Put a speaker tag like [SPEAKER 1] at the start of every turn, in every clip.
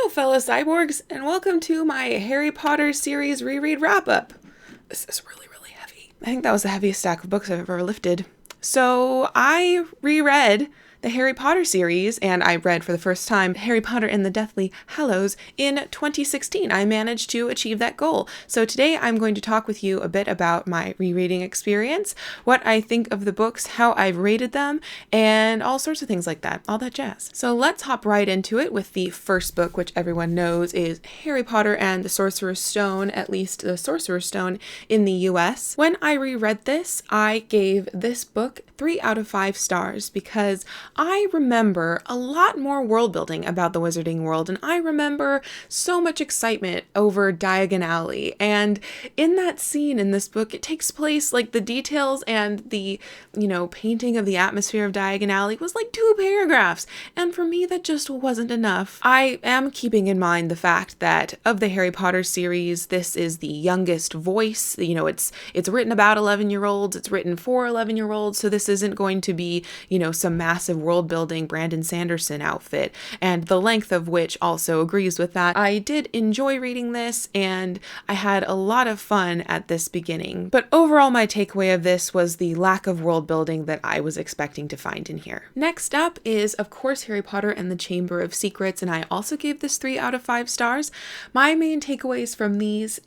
[SPEAKER 1] Hello, fellow cyborgs, and welcome to my Harry Potter series reread wrap-up. This is really heavy. I think that was the heaviest stack of books I've ever lifted. So I reread the Harry Potter series, and I read for the first time Harry Potter and the Deathly Hallows in 2016. I managed to achieve that goal. So today I'm going to talk with you a bit about my rereading experience, what I think of the books, how I've rated them, and all sorts of things like that, all that jazz. So let's hop right into it with the first book, which everyone knows is Harry Potter and the Sorcerer's Stone, at least the Sorcerer's Stone in the US. When I reread this, I gave this book 3 out of 5 stars because I remember a lot more world building about the wizarding world, and I remember so much excitement over Diagon Alley. And in that scene in this book, it takes place, like, the details and the, painting of the atmosphere of Diagon Alley was like 2 paragraphs. And for me, that just wasn't enough. I am keeping in mind the fact that of the Harry Potter series, this is the youngest voice. It's written about 11-year-olds, it's written for 11-year-olds, so this isn't going to be, some massive world building Brandon Sanderson outfit, and the length of which also agrees with that. I did enjoy reading this, and I had a lot of fun at this beginning. But overall, my takeaway of this was the lack of world building that I was expecting to find in here. Next up is, of course, Harry Potter and the Chamber of Secrets, and I also gave this 3 out of 5 stars. My main takeaways from these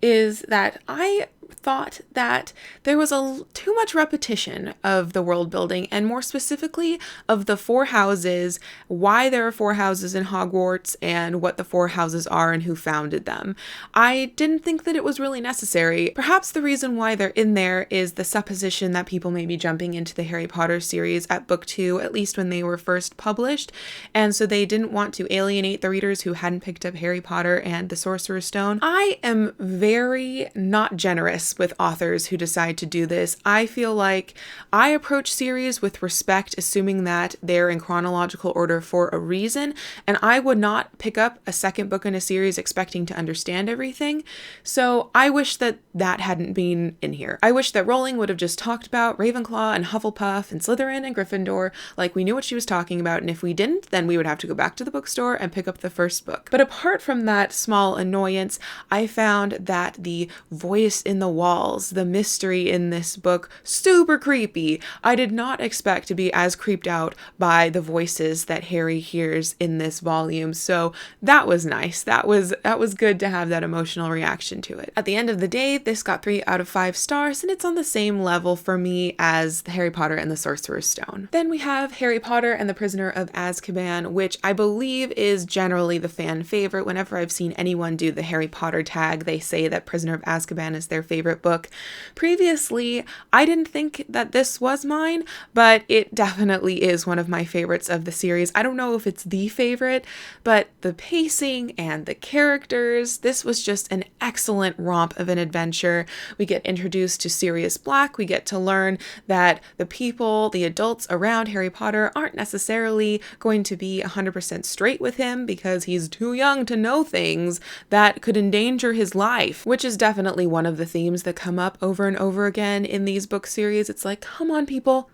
[SPEAKER 1] is that I thought that there was too much repetition of the world building, and more specifically of the 4 houses, why there are 4 houses in Hogwarts, and what the 4 houses are and who founded them. I didn't think that it was really necessary. Perhaps the reason why they're in there is the supposition that people may be jumping into the Harry Potter series at book 2, at least when they were first published, and so they didn't want to alienate the readers who hadn't picked up Harry Potter and the Sorcerer's Stone. I am very not generous with authors who decide to do this. I feel like I approach series with respect, assuming that they're in chronological order for a reason, and I would not pick up a second book in a series expecting to understand everything. So I wish that hadn't been in here. I wish that Rowling would have just talked about Ravenclaw and Hufflepuff and Slytherin and Gryffindor like we knew what she was talking about, and if we didn't, then we would have to go back to the bookstore and pick up the first book. But apart from that small annoyance, I found that the voice in the walls, the mystery in this book, super creepy. I did not expect to be as creeped out by the voices that Harry hears in this volume, so that was nice. That was good to have that emotional reaction to it. At the end of the day, this got 3 out of 5 stars, and it's on the same level for me as the Harry Potter and the Sorcerer's Stone. Then we have Harry Potter and the Prisoner of Azkaban, which I believe is generally the fan favorite. Whenever I've seen anyone do the Harry Potter tag, they say that Prisoner of Azkaban is their favorite book. Previously, I didn't think that this was mine, but it definitely is one of my favorites of the series. I don't know if it's the favorite, but the pacing and the characters, this was just an excellent romp of an adventure. We get introduced to Sirius Black. We get to learn that the people, the adults around Harry Potter aren't necessarily going to be 100% straight with him because he's too young to know things that could endanger his life, which is definitely one of the themes that come up over and over again in these book series. It's like, come on, people.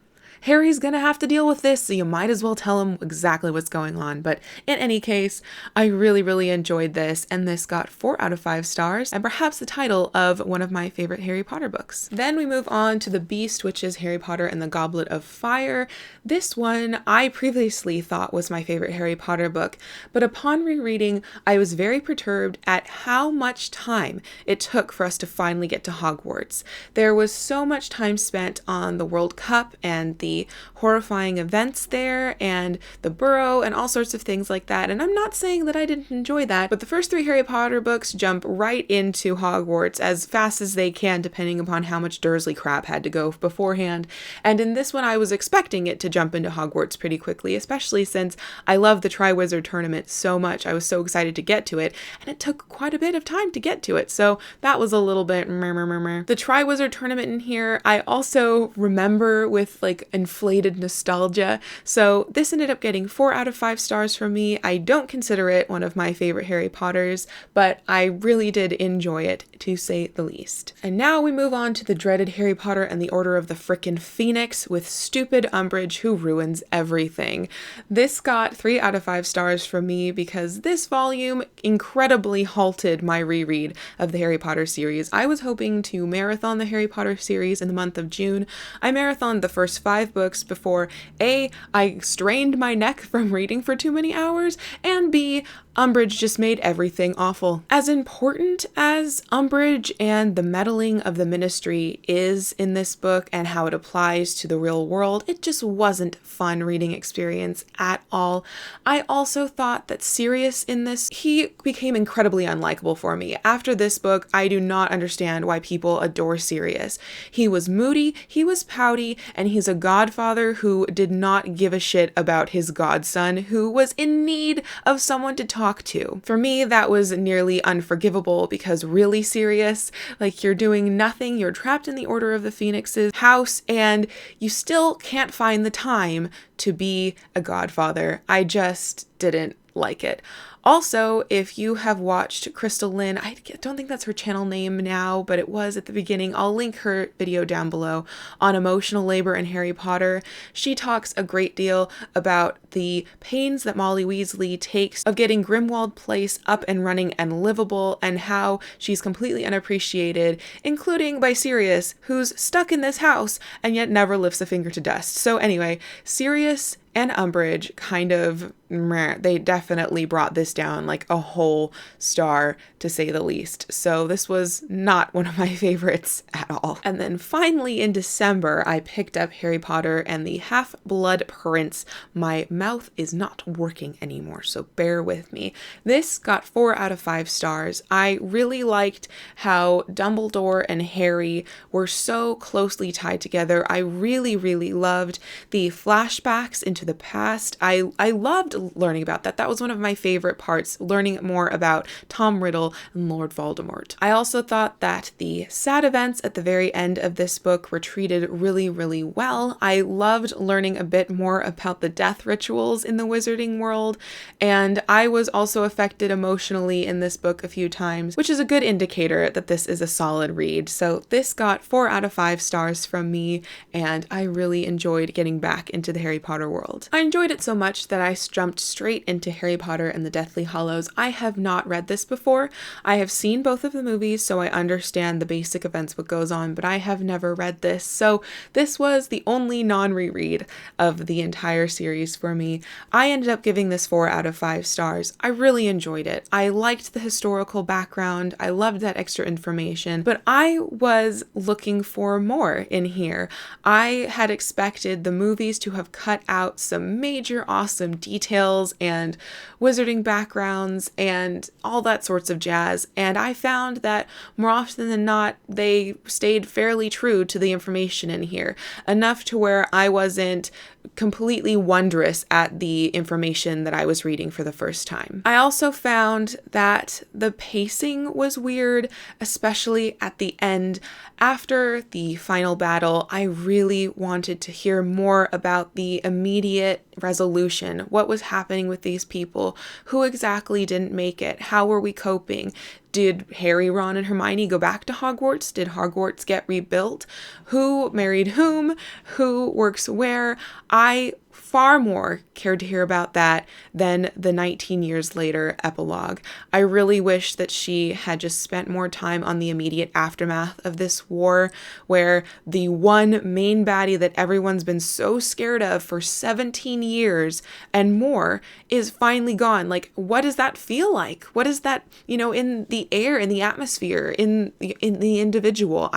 [SPEAKER 1] Harry's gonna have to deal with this, so you might as well tell him exactly what's going on. But in any case, I really enjoyed this, and this got 4 out of 5 stars, and perhaps the title of one of my favorite Harry Potter books. Then we move on to The Beast, which is Harry Potter and the Goblet of Fire. This one I previously thought was my favorite Harry Potter book, but upon rereading, I was very perturbed at how much time it took for us to finally get to Hogwarts. There was so much time spent on the World Cup and the horrifying events there and the Burrow and all sorts of things like that. And I'm not saying that I didn't enjoy that, but the first 3 Harry Potter books jump right into Hogwarts as fast as they can, depending upon how much Dursley crap had to go beforehand. And in this one, I was expecting it to jump into Hogwarts pretty quickly, especially since I love the Triwizard Tournament so much. I was so excited to get to it, and it took quite a bit of time to get to it. So that was a little bit The Triwizard Tournament in here, I also remember with like an inflated nostalgia. So this ended up getting 4 out of 5 stars from me. I don't consider it one of my favorite Harry Potters, but I really did enjoy it, to say the least. And now we move on to the dreaded Harry Potter and the Order of the Frickin' Phoenix with stupid Umbridge who ruins everything. This got 3 out of 5 stars from me because this volume incredibly halted my reread of the Harry Potter series. I was hoping to marathon the Harry Potter series in the month of June. I marathoned the first 5 books before A, I strained my neck from reading for too many hours, and B, Umbridge just made everything awful. As important as Umbridge and the meddling of the Ministry is in this book and how it applies to the real world, it just wasn't a fun reading experience at all. I also thought that Sirius in this, he became incredibly unlikable for me. After this book, I do not understand why people adore Sirius. He was moody, he was pouty, and he's a godfather who did not give a shit about his godson, who was in need of someone to talk to. For me, that was nearly unforgivable because really, Sirius, like, you're doing nothing, you're trapped in the Order of the Phoenix's house, and you still can't find the time to be a godfather. I just didn't like it. Also, if you have watched Crystal Lynn, I don't think that's her channel name now, but it was at the beginning. I'll link her video down below on emotional labor in Harry Potter. She talks a great deal about the pains that Molly Weasley takes of getting Grimmauld Place up and running and livable, and how she's completely unappreciated, including by Sirius, who's stuck in this house and yet never lifts a finger to dust. So anyway, Sirius and Umbridge kind of, they definitely brought this down like a whole star, to say the least. So this was not one of my favorites at all. And then finally in December, I picked up Harry Potter and the Half-Blood Prince. My mouth is not working anymore, so bear with me. This got 4 out of 5 stars. I really liked how Dumbledore and Harry were so closely tied together. I really, really loved the flashbacks into the past. I loved learning about that. That was one of my favorite parts, learning more about Tom Riddle and Lord Voldemort. I also thought that the sad events at the very end of this book were treated really, really well. I loved learning a bit more about the death rituals in the wizarding world, and I was also affected emotionally in this book a few times, which is a good indicator that this is a solid read. So this got 4 out of 5 stars from me, and I really enjoyed getting back into the Harry Potter world. I enjoyed it so much that I jumped straight into Harry Potter and the Deathly Hallows. I have not read this before. I have seen both of the movies, so I understand the basic events, what goes on, but I have never read this. So this was the only non-reread of the entire series for me. I ended up giving this 4 out of 5 stars. I really enjoyed it. I liked the historical background. I loved that extra information, but I was looking for more in here. I had expected the movies to have cut out some major awesome details and wizarding backgrounds and all that sorts of jazz, and I found that more often than not they stayed fairly true to the information in here, enough to where I wasn't completely wondrous at the information that I was reading for the first time. I also found that the pacing was weird, especially at the end. After the final battle, I really wanted to hear more about the immediate resolution. What was happening with these people? Who exactly didn't make it? How were we coping? Did Harry, Ron, and Hermione go back to Hogwarts? Did Hogwarts get rebuilt? Who married whom? Who works where? I far more cared to hear about that than the 19 years later epilogue. I really wish that she had just spent more time on the immediate aftermath of this war, where the one main baddie that everyone's been so scared of for 17 years and more is finally gone. Like, what does that feel like? What is that, in the air, in the atmosphere, in the individual?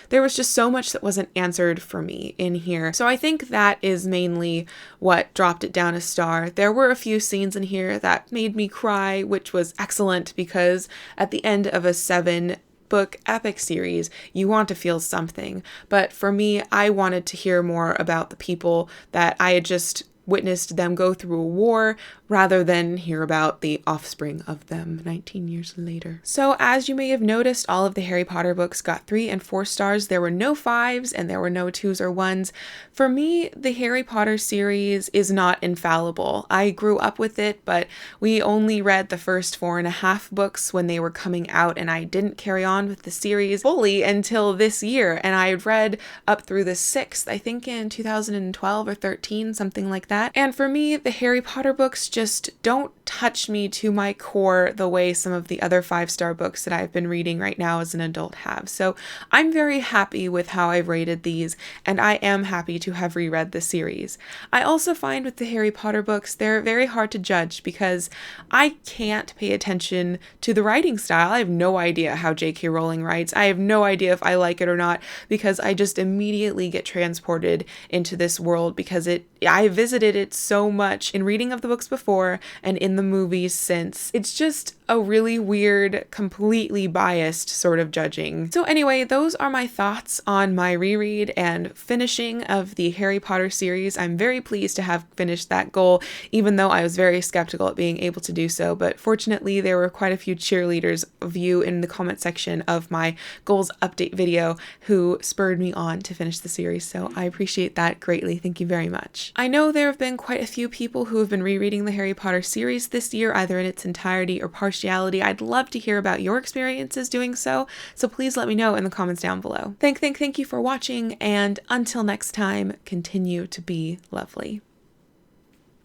[SPEAKER 1] There was just so much that wasn't answered for me in here. So I think that is mainly what dropped it down a star. There were a few scenes in here that made me cry, which was excellent because at the end of a 7-book epic series, you want to feel something. But for me, I wanted to hear more about the people that I had just witnessed them go through a war, rather than hear about the offspring of them 19 years later. So as you may have noticed, all of the Harry Potter books got 3 and 4 stars. There were no 5s and there were no 2s or 1s. For me, the Harry Potter series is not infallible. I grew up with it, but we only read the first 4.5 books when they were coming out, and I didn't carry on with the series fully until this year. And I read up through the 6th, I think in 2012 or 13, something like that. And for me, the Harry Potter books just don't touch me to my core the way some of the other 5-star books that I've been reading right now as an adult have. So I'm very happy with how I've rated these, and I am happy to have reread the series. I also find with the Harry Potter books, they're very hard to judge because I can't pay attention to the writing style. I have no idea how J.K. Rowling writes. I have no idea if I like it or not because I just immediately get transported into this world because I visited it so much in reading of the books before and in the movies since. It's just a really weird, completely biased sort of judging. So anyway, those are my thoughts on my reread and finishing of the Harry Potter series. I'm very pleased to have finished that goal, even though I was very skeptical at being able to do so. But fortunately, there were quite a few cheerleaders of you in the comment section of my goals update video who spurred me on to finish the series. So I appreciate that greatly. Thank you very much. I know there have been quite a few people who have been rereading the Harry Potter series this year, either in its entirety or partiality. I'd love to hear about your experiences doing so, so please let me know in the comments down below. Thank you for watching, and until next time, continue to be lovely.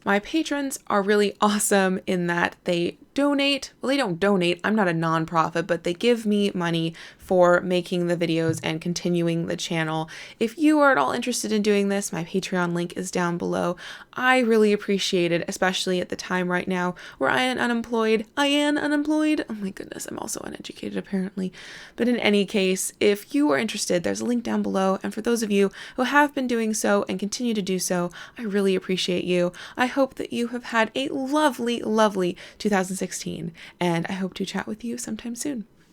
[SPEAKER 1] My patrons are really awesome in that they donate. Well, they don't donate. I'm not a nonprofit, but they give me money for making the videos and continuing the channel. If you are at all interested in doing this, my Patreon link is down below. I really appreciate it, especially at the time right now where I am unemployed. Oh my goodness, I'm also uneducated apparently. But in any case, if you are interested, there's a link down below. And for those of you who have been doing so and continue to do so, I really appreciate you. I hope that you have had a lovely, lovely 2016, and I hope to chat with you sometime soon.